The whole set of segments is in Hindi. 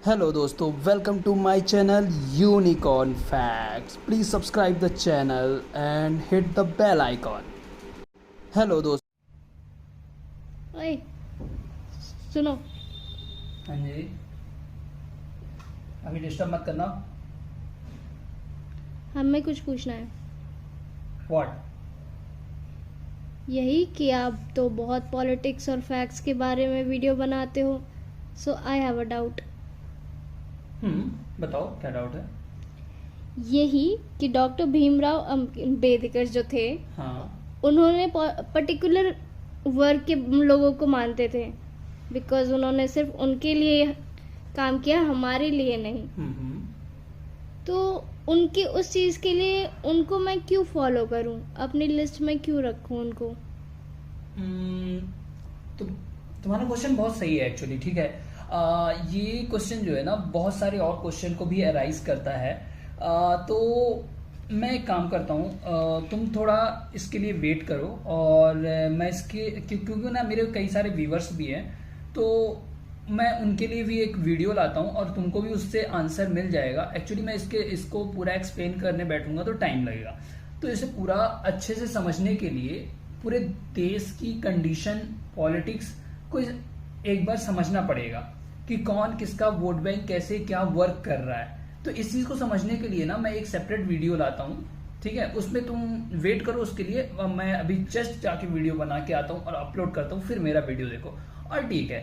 हेलो दोस्तों, welcome to my channel unicorn facts. Please subscribe the channel and hit the bell icon. Hello दोस्त। ओए सुनो। हाँ जी, अभी डिस्टर्ब मत करना। हमें कुछ पूछना है। व्हाट? यही कि आप तो बहुत पॉलिटिक्स और फैक्ट्स के बारे में वीडियो बनाते हो, सो आई हैव अ डाउट। बताओ क्या डाउट है। यही कि डॉक्टर भीमराव अम्बेडकर जो थे, हाँ। उन्होंने पर्टिकुलर वर्ग के लोगों को मानते थे, बिकॉज उन्होंने सिर्फ उनके लिए काम किया, हमारे लिए नहीं। तो उनकी उस चीज़ के लिए उनको मैं क्यों फॉलो करूं, अपनी लिस्ट में क्यों रखूं उनको? तो तुम्हारा क्वेश्चन बहुत सही है एक्चुअली। ठीक है। ये क्वेश्चन जो है ना, बहुत सारे और क्वेश्चन को भी अराइज करता है। तो मैं एक काम करता हूँ, तुम थोड़ा इसके लिए वेट करो और मैं इसके क्योंकि ना मेरे कई सारे व्यूवर्स भी हैं, तो मैं उनके लिए भी एक वीडियो लाता हूँ और तुमको भी उससे आंसर मिल जाएगा। एक्चुअली मैं इसको पूरा एक्सप्लेन करने बैठूंगा तो टाइम लगेगा। तो इसे पूरा अच्छे से समझने के लिए पूरे देश की कंडीशन, पॉलिटिक्स को एक बार समझना पड़ेगा कि कौन किसका वोट बैंक कैसे क्या वर्क कर रहा है। तो इस चीज को समझने के लिए ना मैं एक सेपरेट वीडियो लाता हूँ। ठीक है, उसमें तुम वेट करो उसके लिए। मैं अभी जस्ट जाके वीडियो बना के आता हूँ और अपलोड करता हूँ, फिर मेरा वीडियो देखो। और ठीक है,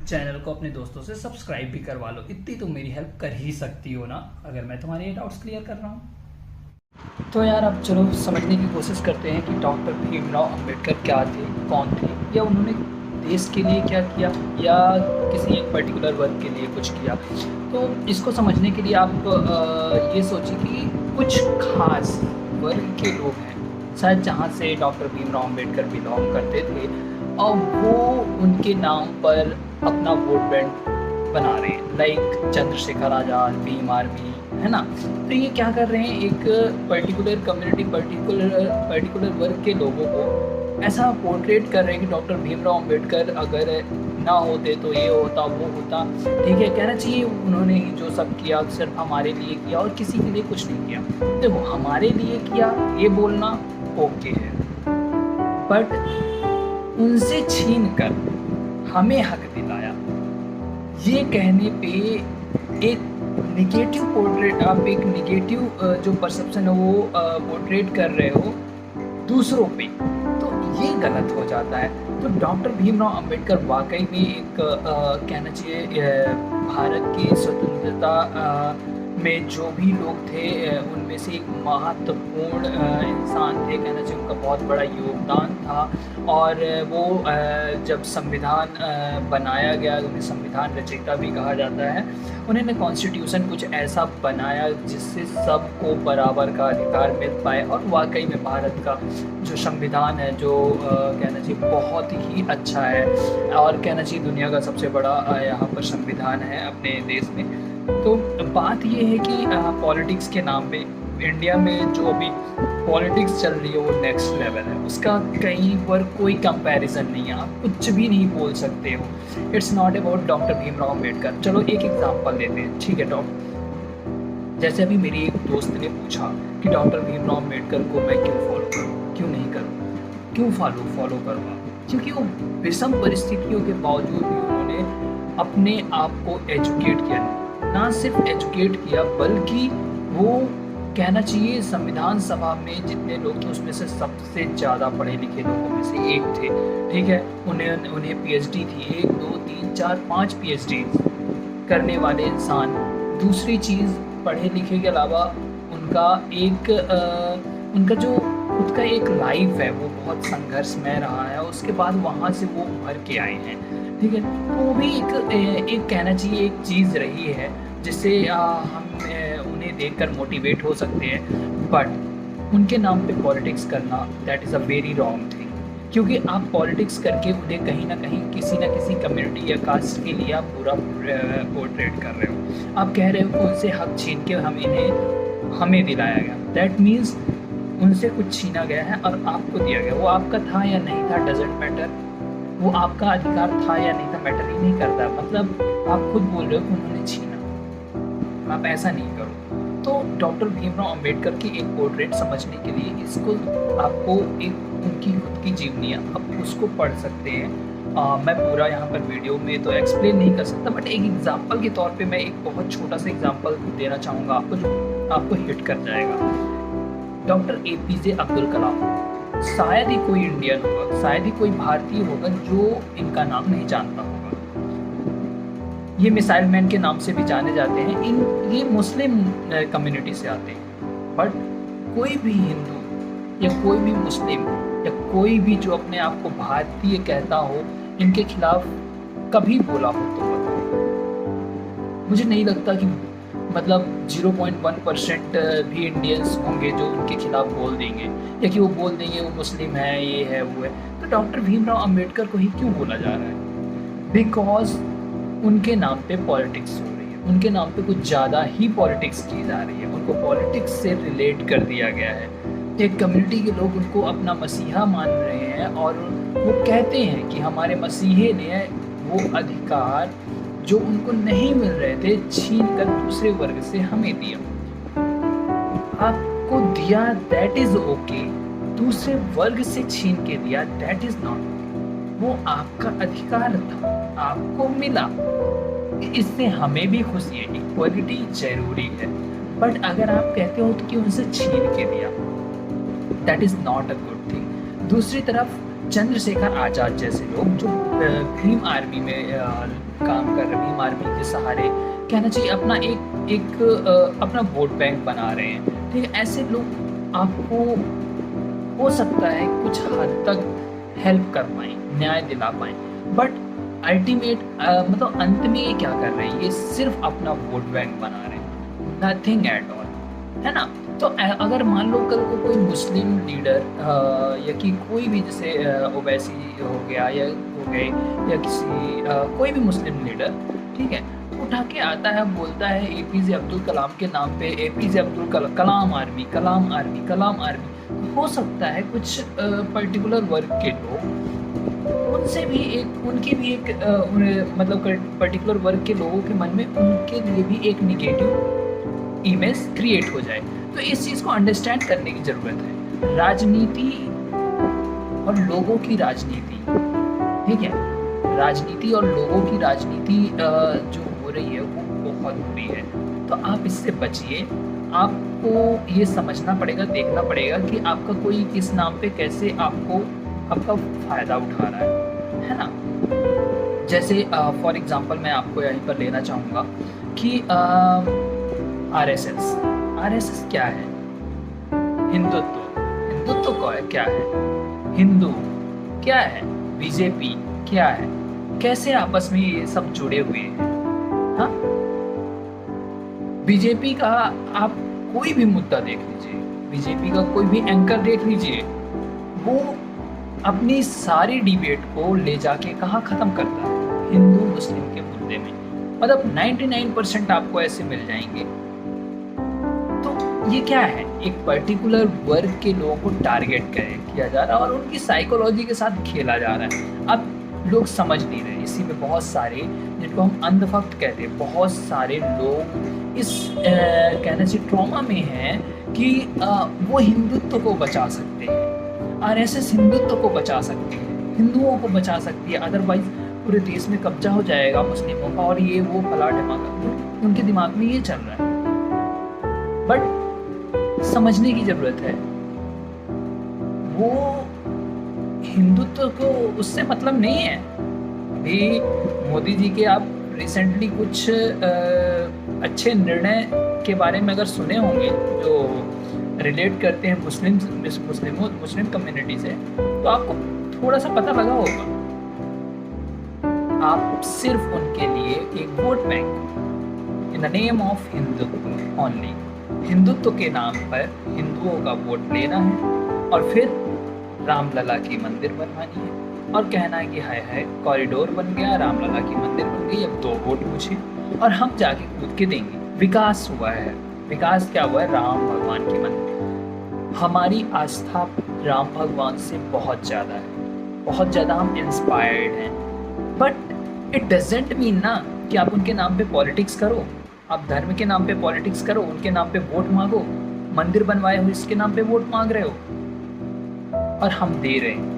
चैनल को अपने दोस्तों से सब्सक्राइब भी करवा लो। इतनी तुम मेरी हेल्प कर ही सकती हो ना, अगर मैं तुम्हारे ये डाउट्स क्लियर कर रहा हूँ। तो यार अब चलो समझने की कोशिश करते हैं कि डॉक्टर भीमराव अंबेडकर क्या थे, कौन थे, या उन्होंने देश के लिए क्या किया, या किसी एक पर्टिकुलर वर्ग के लिए कुछ किया। तो इसको समझने के लिए आप ये सोचिए कि कुछ खास वर्ग के लोग हैं शायद जहाँ से डॉक्टर भीमराव अंबेडकर बिलोंग करते थे, और वो उनके नाम पर अपना वोट बैंक बना रहे हैं, लाइक चंद्रशेखर आज़ाद, भीम आर्मी, है ना। तो ये क्या कर रहे हैं, एक पर्टिकुलर कम्युनिटी, पर्टिकुलर वर्ग के लोगों को ऐसा पोर्ट्रेट कर रहे हैं कि डॉक्टर भीमराव अंबेडकर अगर ना होते तो ये होता, वो होता। ठीक है, कहना चाहिए उन्होंने ही जो सब किया सिर्फ हमारे लिए किया और किसी के लिए कुछ नहीं किया। देखो, हमारे लिए किया ये बोलना ओके है, बट उनसे छीन कर हमें हक दिलाया, ये कहने पे एक निगेटिव पोर्ट्रेट, आप एक निगेटिव जो परसेप्शन है वो पोर्ट्रेट कर रहे हो दूसरों पे, तो ये गलत हो जाता है। तो डॉक्टर भीमराव अंबेडकर वाकई में एक कहना चाहिए भारत की स्वतंत्रता में जो भी लोग थे उनमें से एक महत्वपूर्ण इंसान थे। कहना चाहिए उनका बहुत बड़ा योगदान था। और वो जब संविधान बनाया गया, उन्हें संविधान रचयिता भी कहा जाता है। उन्होंने कॉन्स्टिट्यूशन कुछ ऐसा बनाया जिससे सबको बराबर का अधिकार मिल पाए, और वाकई में भारत का जो संविधान है, जो कहना चाहिए बहुत ही अच्छा है, और कहना चाहिए दुनिया का सबसे बड़ा यहाँ पर संविधान है अपने देश में। तो बात ये है कि पॉलिटिक्स के नाम पे इंडिया में जो अभी पॉलिटिक्स चल रही है वो नेक्स्ट लेवल है, उसका कहीं पर कोई कंपैरिजन नहीं है। आप कुछ भी नहीं बोल सकते हो। It's not about doctor Bhimrao Ambedkar. चलो एक एग्जांपल लेते हैं, ठीक है। डॉक्टर, जैसे अभी मेरी एक दोस्त ने पूछा कि डॉक्टर भीमराव अम्बेडकर को मैं क्यों फॉलो करूँ, क्यों नहीं करूँ, क्यों फॉलो करूँगा, क्योंकि वो विषम परिस्थितियों के बावजूद भी उन्होंने अपने आप को एजुकेट किया। ना सिर्फ एजुकेट किया, बल्कि वो कहना चाहिए संविधान सभा में जितने लोग थे उसमें से सबसे ज़्यादा पढ़े लिखे लोगों में से एक थे। ठीक है, उन्हें पीएचडी थी, 1 2 3 4 5 पीएचडी करने वाले इंसान। दूसरी चीज़, पढ़े लिखे के अलावा उनका उनका जो खुद का एक लाइफ है वो बहुत संघर्षमय रहा है। उसके बाद वहाँ से वो उभर के आए हैं। ठीक है, तो वो भी एक कहना चाहिए एक चीज़ रही है जिससे हम उन्हें देखकर मोटिवेट हो सकते हैं। बट उनके नाम पे पॉलिटिक्स करना, that is a very wrong thing. क्योंकि आप पॉलिटिक्स करके उन्हें कहीं ना कहीं किसी ना किसी कम्युनिटी या कास्ट के लिए आप पूरा पोर्ट्रेट कर रहे हो। आप कह रहे हो कि उनसे हक छीन के हमें दिलाया गया। दैट मीन्स उनसे कुछ छीना गया है और आपको दिया गया। वो आपका था या नहीं था, डजेंट मैटर। वो आपका अधिकार था या नहीं था, मैटर ही नहीं करता। मतलब आप खुद बोल रहे हो कि उन्होंने छीना, आप ऐसा नहीं करो। तो डॉक्टर भीमराव अंबेडकर की एक पोर्ट्रेट समझने के लिए इसको आपको एक उनकी खुद की जीवनी आप उसको पढ़ सकते हैं। मैं पूरा यहाँ पर वीडियो में तो एक्सप्लेन नहीं कर सकता, बट एक एग्जांपल के तौर पे मैं एक बहुत छोटा सा एग्जांपल देना चाहूँगा आपको, जो आपको हिट कर जाएगा। डॉक्टर APJ अब्दुल कलाम, शायद ही कोई इंडियन होगा, शायद ही कोई भारतीय होगा जो इनका नाम नहीं जानता होगा। ये मिसाइल मैन के नाम से भी जाने जाते हैं। ये मुस्लिम कम्युनिटी से आते हैं, बट कोई भी हिंदू या कोई भी मुस्लिम या कोई भी जो अपने आप को भारतीय कहता हो, इनके खिलाफ कभी बोला हो तो बताओ। मुझे नहीं लगता कि मतलब 0.1% भी इंडियंस होंगे जो उनके खिलाफ बोल देंगे, या कि वो बोल देंगे वो मुस्लिम है, ये है, वो है। तो डॉक्टर भीमराव अंबेडकर को ही क्यों बोला जा रहा है? बिकॉज उनके नाम पे पॉलिटिक्स हो रही है, उनके नाम पे कुछ ज़्यादा ही पॉलिटिक्स की जा रही है, उनको पॉलिटिक्स से रिलेट कर दिया गया है। एक कम्युनिटी के लोग उनको अपना मसीहा मान रहे हैं और वो कहते हैं कि हमारे मसीहे ने वो अधिकार जो उनको नहीं मिल रहे थे छीन कर दूसरे वर्ग से हमें दिया। आपको दिया, दैट इज ओके, दूसरे वर्ग से छीन के दिया, दैट इज नॉट। वो आपका अधिकार था, आपको मिला, इससे हमें भी खुशी है, इक्वलिटी जरूरी है। बट अगर आप कहते हो तो कि उनसे छीन के दिया, that is not a good thing. दूसरी तरफ चंद्रशेखर आजाद जैसे लोग जो भीम आर्मी में काम कर रहे, भीम आर्मी के सहारे कहना चाहिए अपना एक अपना वोट बैंक बना रहे हैं, ठीक है। ऐसे लोग आपको हो सकता है कुछ हद तक हेल्प कर पाएँ, न्याय दिला पाएँ, बट अल्टीमेट मतलब अंत में ये क्या कर रहे हैं? ये सिर्फ अपना वोट बैंक बना रहे हैं, नथिंग एट ऑल, है ना। तो अगर मान लो कल को कोई मुस्लिम लीडर या कि कोई भी जैसे ओवैसी हो गया या हो गए या किसी कोई भी मुस्लिम लीडर, ठीक है, उठा के आता है, बोलता है APJ अब्दुल कलाम के नाम पे APJ अब्दुल कलाम आर्मी, कलाम आर्मी, कलाम आर्मी, हो सकता है कुछ पर्टिकुलर वर्ग के लोग उनसे भी उनके भी एक मतलब पर्टिकुलर वर्ग के लोगों के मन में उनके लिए भी एक निगेटिव इमेज क्रिएट हो जाए। तो इस चीज़ को अंडरस्टैंड करने की ज़रूरत है। राजनीति और लोगों की राजनीति, ठीक है, राजनीति और लोगों की राजनीति जो हो रही है वो बहुत बुरी है। तो आप इससे बचिए। आपको ये समझना पड़ेगा, देखना पड़ेगा कि आपका कोई किस नाम पे कैसे आपका फ़ायदा उठा रहा है ना। जैसे फॉर एग्ज़ाम्पल मैं आपको यहीं पर लेना चाहूँगा कि RSS क्या है? हिंदुत्व क्या है? हिंदू क्या है? BJP क्या है? कैसे आपस में ये सब जुड़े हुए हैं? हाँ, BJP का आप कोई भी मुद्दा देख लीजिए, BJP का कोई भी एंकर देख लीजिए, वो अपनी सारी डिबेट को ले जाके कहाँ ख़त्म करता है? हिंदू मुस्लिम के मुद्दे में। मतलब 99% आपको ऐसे मिल जाएंगे। तो ये क्या है? एक पर्टिकुलर वर्ग के लोगों को टारगेट किया जा रहा है और उनकी साइकोलॉजी के साथ खेला जा रहा है। अब लोग समझ नहीं रहे, इसी में बहुत सारे, जिनको हम अंधभक्त कहते हैं, बहुत सारे लोग इस कहना चाहिए ट्रॉमा में हैं कि वो हिंदुत्व को बचा सकते हैं, RSS हिंदुत्व को बचा सकती है, हिंदुओं को बचा सकती है, अदरवाइज पूरे देश में कब्जा हो जाएगा मुस्लिमों का और ये वो फला ढमाका। उनके दिमाग में ये चल रहा है। बट समझने की ज़रूरत है, वो हिंदुत्व को उससे मतलब नहीं है। अभी मोदी जी के आप रिसेंटली कुछ अच्छे निर्णय के बारे में अगर सुने होंगे जो रिलेट करते हैं मुस्लिम कम्युनिटी से, तो आपको थोड़ा सा पता लगा होगा। आप सिर्फ उनके लिए एक vote bank in the name of Hindutva only, Hindutva के नाम पर हिंदुओं का वोट लेना है और फिर रामलला की मंदिर बनवानी है और कहना है कि हाय कॉरिडोर बन गया, रामलला की मंदिर बन गई, अब 2 वोट मुझे और हम जाके कूद के देंगे। विकास हुआ है। विकास क्या हुआ है? राम भगवान की मंदिर। हमारी आस्था राम भगवान से बहुत ज़्यादा है, बहुत ज़्यादा हम इंस्पायर्ड हैं। बट इट डजेंट मीन ना कि आप उनके नाम पे पॉलिटिक्स करो, आप धर्म के नाम पे पॉलिटिक्स करो, उनके नाम पे वोट मांगो, मंदिर बनवाए हो इसके नाम पे वोट मांग रहे हो, और हम दे रहे हैं।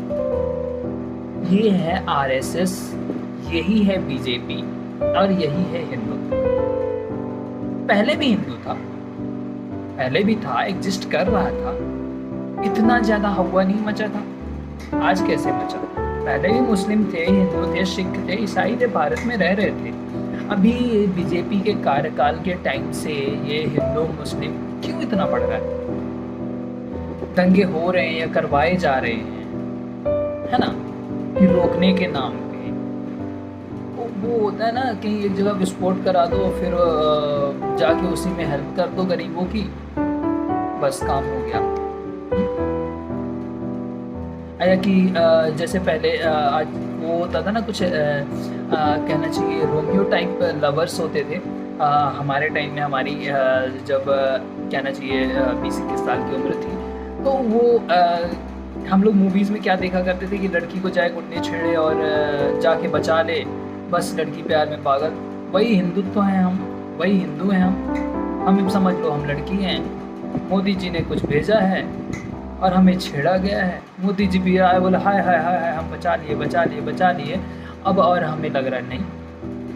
ये है आरएसएस, यही है बीजेपी, और यही है हिंदू। पहले भी हिंदू था, पहले भी था, एग्जिस्ट कर रहा था, इतना ज्यादा हवा नहीं मचा था। आज कैसे मचा? पहले भी मुस्लिम थे, हिंदू थे, सिख थे, ईसाई थे, भारत में रह रहे थे। अभी बीजेपी के कार्यकाल के टाइम से ये हिंदू मुस्लिम क्यों इतना बढ़ रहा है? दंगे हो रहे हैं या करवाए जा रहे हैं, है ना, कि रोकने के नाम पे। वो होता है ना, कहीं एक जगह विस्फोट करा दो, फिर जाके उसी में हेल्प कर दो गरीबों की, बस काम हो गया। आया कि जैसे पहले आज वो होता था ना, कुछ कहना चाहिए रोमियो टाइप लवर्स होते थे हमारे टाइम में। हमारी जब कहना चाहिए 20-21 साल की उम्र थी, तो वो हम लोग मूवीज़ में क्या देखा करते थे कि लड़की को जाए गुंडे छेड़े और जाके बचा ले, बस लड़की प्यार में पागल। वही हिंदुत्व हैं हम, वही हिंदू हैं हम समझ लो हम लड़की हैं। मोदी जी ने कुछ भेजा है और हमें छेड़ा गया है। मोदी जी भी आए, बोला हाय हाय हाय हाय, हम बचा लिए बचा लिए बचा लिए। अब और हमें लग रहा नहीं,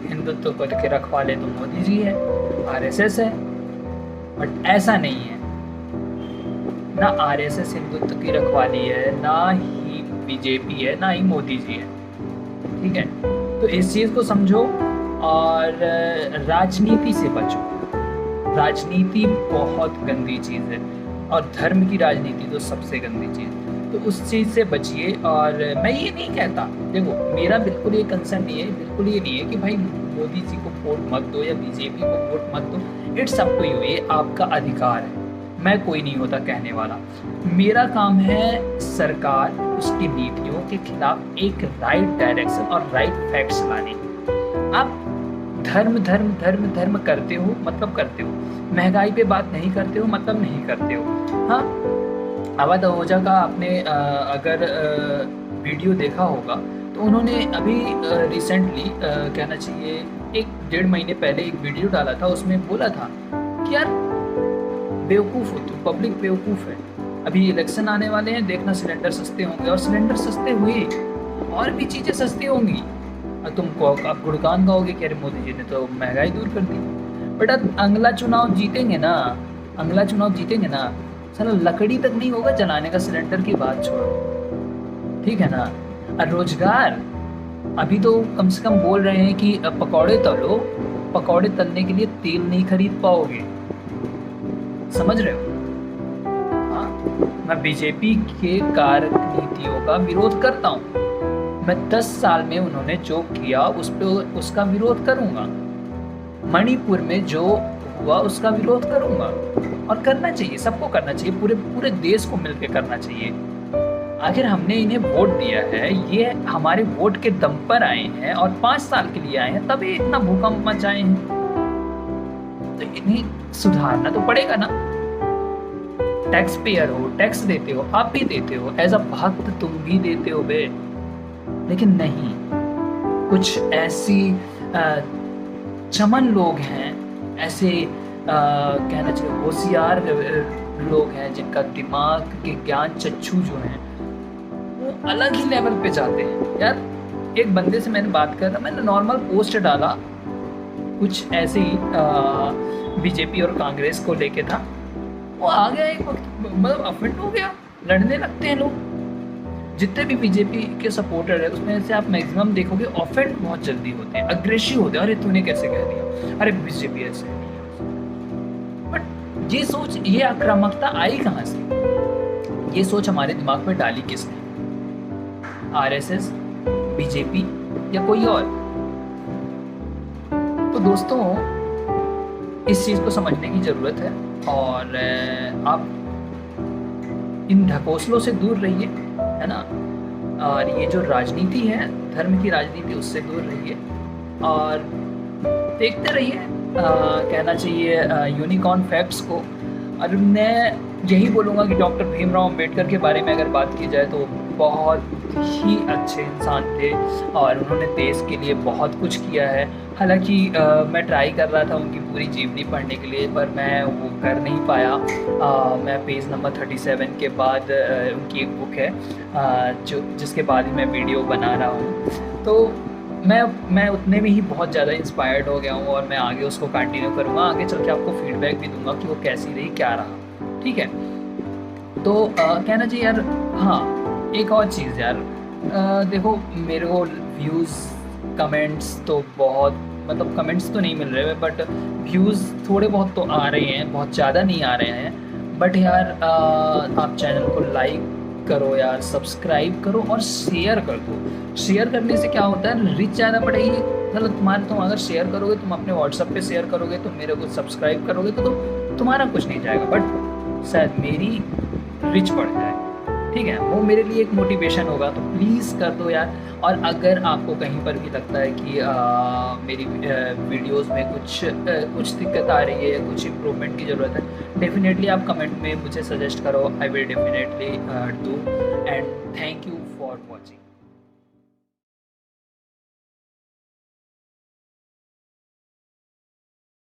हिंदुत्व को के रखवाले तो मोदी जी है, आरएसएस है। बट ऐसा नहीं है, ना आरएसएस हिंदुत्व की रखवाली है, ना ही बीजेपी है, ना ही मोदी जी है। ठीक है, तो इस चीज़ को समझो और राजनीति से बचो। राजनीति बहुत गंदी चीज़ है, और धर्म की राजनीति तो सबसे गंदी चीज़। तो उस चीज़ से बचिए। और मैं ये नहीं कहता, देखो मेरा बिल्कुल ये कंसर्न नहीं है, बिल्कुल ये नहीं है कि भाई मोदी जी को वोट मत दो या बीजेपी को वोट मत दो। इट्स अप टू यू, ये आपका अधिकार है, मैं कोई नहीं होता कहने वाला। मेरा काम है सरकार उसकी नीतियों के खिलाफ एक राइट डायरेक्शन और राइट फैक्ट्स लाने। आप धर्म धर्म धर्म धर्म करते हो मतलब करते हो, महंगाई पे बात नहीं करते हो मतलब नहीं करते हो। हाँ, अवध ओझा का आपने अगर वीडियो देखा होगा तो उन्होंने अभी रिसेंटली कहना चाहिए 1-1.5 महीने पहले एक वीडियो डाला था। उसमें बोला था कि यार बेवकूफ़ हो तुम, पब्लिक बेवकूफ़ है। अभी इलेक्शन आने वाले हैं, देखना सिलेंडर सस्ते होंगे, और सिलेंडर सस्ते हुए और भी चीज़ें सस्ती होंगी। तुमको आप गुणगान गाओगे कि अरे मोदी जी ने तो महंगाई दूर कर दी। बट अब अगला चुनाव जीतेंगे ना, अगला चुनाव जीतेंगे ना, साला लकड़ी तक नहीं होगा जलाने का, सिलेंडर की बात छोड़ो। ठीक है ना। और रोजगार, अभी तो कम से कम बोल रहे हैं कि पकौड़े तलो, पकौड़े तलने के लिए तेल नहीं खरीद पाओगे, समझ रहे हो। हाँ, मैं बीजेपी के कार्य नीतियों का विरोध करता हूँ। मैं 10 साल में उन्होंने जो किया उस पे उसका विरोध करूंगा। मणिपुर में जो हुआ उसका विरोध करूंगा, और करना चाहिए, सबको करना चाहिए, पूरे देश को मिलकर करना चाहिए। आखिर हमने इन्हें वोट दिया है, ये हमारे वोट के दम पर आए हैं और 5 साल के लिए आए हैं, तभी इतना भूकंप मचाए हैं। तो इन्हें सुधारना तो पड़ेगा ना। टैक्स पेयर हो, टैक्स देते हो, आप भी देते हो, एज अ भक्त तुम भी देते हो बे। लेकिन नहीं, कुछ ऐसी चमन लोग हैं, ऐसे कहना चाहिए होशियार लोग हैं जिनका दिमाग के ज्ञान चक्षु जो हैं वो अलग ही लेवल पे जाते हैं। यार एक बंदे से मैंने बात कर रहा, मैंने नॉर्मल पोस्ट डाला कुछ ऐसे ही बीजेपी और कांग्रेस को लेके था, वो आ गया एक वक्त, मतलब अफेंड हो गया, लड़ने लगते हैं लोग। जितने भी बीजेपी के सपोर्टर है उसमें से आप मैक्सिमम देखोगे ऑफेंड बहुत जल्दी होते हैं, अग्रेसिव होते हैं। अरे तूने कैसे कह दिया, अरे बीजेपी ऐसे नहीं है। बट ये सोच, ये आक्रामकता आई कहाँ से? ये सोच हमारे दिमाग में डाली किसने? आरएसएस, बीजेपी या कोई और? तो दोस्तों इस चीज़ को समझने की ज़रूरत है, और आप इन ढकोसलों से दूर रहिए, है ना। और ये जो राजनीति है, धर्म की राजनीति, उससे दूर रहिए और देखते रहिए कहना चाहिए यूनिकॉर्न फैक्ट्स को। और मैं यही बोलूँगा कि डॉक्टर भीमराव अंबेडकर के बारे में अगर बात की जाए तो बहुत ही अच्छे इंसान थे और उन्होंने देश के लिए बहुत कुछ किया है। हालांकि मैं ट्राई कर रहा था उनकी पूरी जीवनी पढ़ने के लिए, पर मैं वो कर नहीं पाया। मैं पेज नंबर 37 के बाद उनकी एक बुक है जिसके बाद ही मैं वीडियो बना रहा हूँ। तो मैं उतने में ही बहुत ज़्यादा इंस्पायर्ड हो गया हूँ और मैं आगे उसको कंटिन्यू करूँगा। आगे चल के आपको फीडबैक भी दूंगा कि वो कैसी रही, क्या रहा, ठीक है। तो कहना चाहिए यार, हाँ एक और चीज़ यार, देखो मेरे को व्यूज़ कमेंट्स तो बहुत, मतलब कमेंट्स तो नहीं मिल रहे, बट व्यूज़ थोड़े बहुत तो आ रहे हैं, बहुत ज़्यादा नहीं आ रहे हैं। बट यार आप चैनल को लाइक करो यार, सब्सक्राइब करो और शेयर कर दो। शेयर करने से क्या होता है, रीच ज़्यादा बढ़ेगी। मतलब तुम अगर शेयर करोगे, तुम अपने व्हाट्सएप पे शेयर करोगे, तुम मेरे को सब्सक्राइब करोगे तो तुम्हारा कुछ नहीं जाएगा, बट शायद मेरी रिच बढ़ जाए, ठीक है। वो मेरे लिए एक मोटिवेशन होगा, तो प्लीज़ कर दो यार। और अगर आपको कहीं पर भी लगता है कि मेरी वीडियोस में कुछ दिक्कत आ रही है, कुछ इम्प्रूवमेंट की ज़रूरत है, डेफिनेटली आप कमेंट में मुझे सजेस्ट करो। I will definitely do. And thank you for watching.